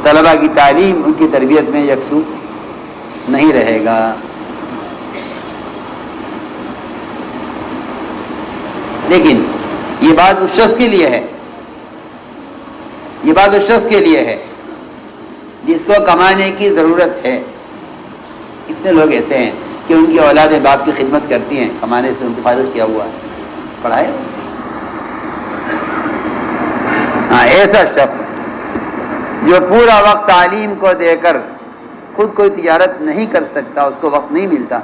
طلباء کی تعلیم، ان کی تربیت میں یکسو نہیں رہے گا۔ لیکن یہ بات اس شخص کے لیے ہے، یہ بات اس شخص کے لیے ہے جس کو کمانے کی ضرورت ہے۔ کتنے لوگ ایسے ہیں کہ ان کی اولاد باپ کی خدمت کرتی ہیں، کمانے سے ان کو فائدہ کیا ہوا ہے، پڑھائے۔ ہاں، ایسا شخص جو پورا وقت تعلیم کو دے کر خود کوئی تجارت نہیں کر سکتا، اس کو وقت نہیں ملتا،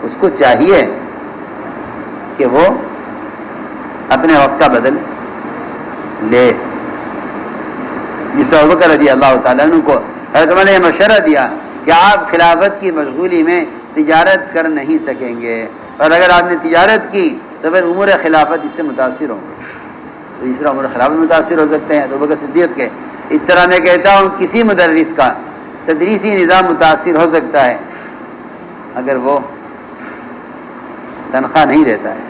اس کو چاہیے کہ وہ اپنے وقت کا بدل لے۔ جس طرح ابوبکر رضی اللہ تعالیٰ عنہ کو حضرت عمر نے مشورہ دیا کہ آپ خلافت کی مشغولی میں تجارت کر نہیں سکیں گے، اور اگر آپ نے تجارت کی تو پھر امور خلافت اس سے متاثر ہوں گے، تو اس طرح امور خلافت متاثر ہو سکتے ہیں۔ تو ابوبکر صدیق کے اس طرح میں کہتا ہوں کسی مدرس کا تدریسی نظام متاثر ہو سکتا ہے اگر وہ تنخواہ نہیں لیتا ہے،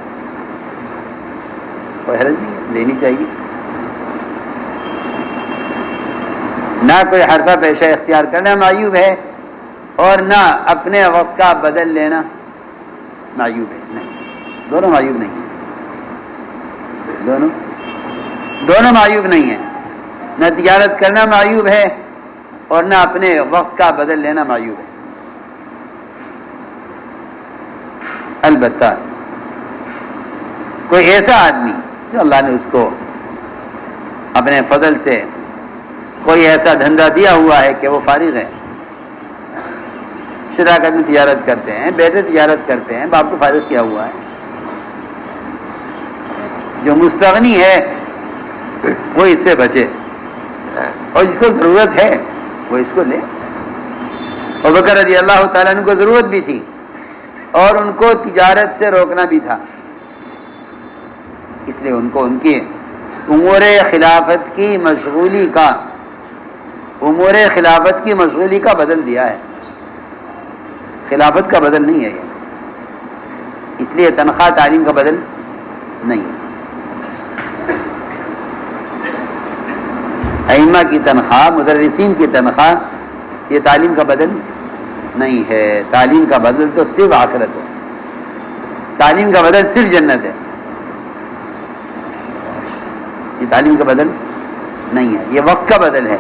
کوئی حرج نہیں ہے، لینی چاہیے۔ نہ کوئی حرفہ پیشہ اختیار کرنا معیوب ہے، اور نہ اپنے وقت کا بدل لینا معیوب ہے، نہیں، دونوں معیوب نہیں ہیں، دونوں معیوب نہیں ہیں۔ نہ تجارت کرنا معیوب ہے اور نہ اپنے وقت کا بدل لینا معیوب ہے۔ البتہ کوئی ایسا آدمی جو اللہ نے اس کو اپنے فضل سے کوئی ایسا دھندا دیا ہوا ہے کہ وہ فارغ ہے، شراکت میں تجارت کرتے ہیں، بیٹے تجارت کرتے ہیں، باپ کو فارغ کیا ہوا ہے، جو مستغنی ہے وہ اس سے بچے، اور جس کو ضرورت ہے وہ اس کو لے۔ ابوبکر رضی اللہ تعالیٰ عنہ کو ضرورت بھی تھی اور ان کو تجارت سے روکنا بھی تھا، اس لیے ان کو ان کی امور خلافت کی مشغولی کا بدل دیا ہے، خلافت کا بدل نہیں ہے یہ، اس لیے تنخواہ تعلیم کا بدل نہیں ہے۔ ائمہ کی تنخواہ، مدرسین کی تنخواہ یہ تعلیم کا بدل نہیں ہے، تعلیم کا بدل تو صرف آخرت ہے، تعلیم کا بدل صرف جنت ہے، یہ تعلیم کا بدل نہیں ہے، یہ وقت کا بدل ہے،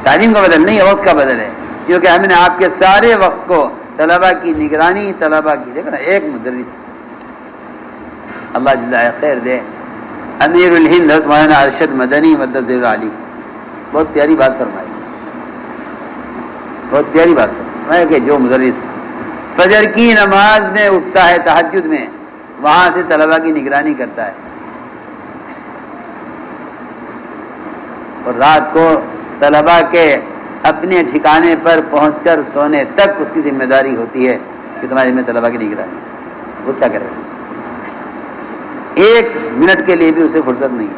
تعلیم کا بدل نہیں ہے، وقت کا بدل ہے، کیونکہ ہم نے آپ کے سارے وقت کو طلباء کی نگرانی، طلباء کی دیکھو نا، ایک مدرس، اللہ جزائے خیر دے، امیر الہند حضرت مولانا ارشد مدنی مدد علی، بہت پیاری بات فرمائی، بہت پیاری بات فرمائی کہ جو مدرس فجر کی نماز میں اٹھتا ہے، تہجد میں، وہاں سے طلباء کی نگرانی کرتا ہے، اور رات کو طلباء کے اپنے ٹھکانے پر پہنچ کر سونے تک اس کی ذمہ داری ہوتی ہے کہ تمہارے ذمہ طلباء کی نگرانی، وہ کیا کرے گا؟ ایک منٹ کے لیے بھی اسے فرصت نہیں ہے۔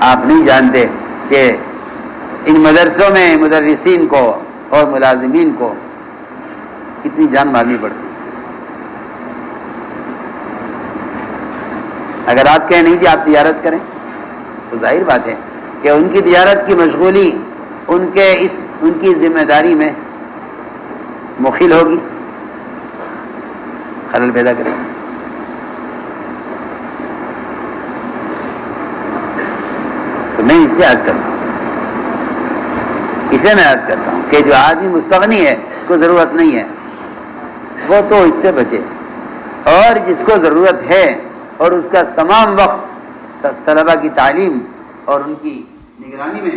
آپ نہیں جانتے کہ ان مدرسوں میں مدرسین کو اور ملازمین کو کتنی جان مارنی پڑتی ہے۔ اگر آپ کہیں نہیں جی آپ تجارت کریں تو ظاہر بات ہے کہ ان کی تجارت کی مشغولی ان کی ذمہ داری میں مخل ہوگی، خلل پیدا کرے گی۔ تو میں اس لیے عرض کرتا ہوں، کہ جو آدمی مستغنی ہے، کو ضرورت نہیں ہے، وہ تو اس سے بچے، اور جس کو ضرورت ہے اور اس کا تمام وقت طلباء کی تعلیم اور ان کی نگرانی میں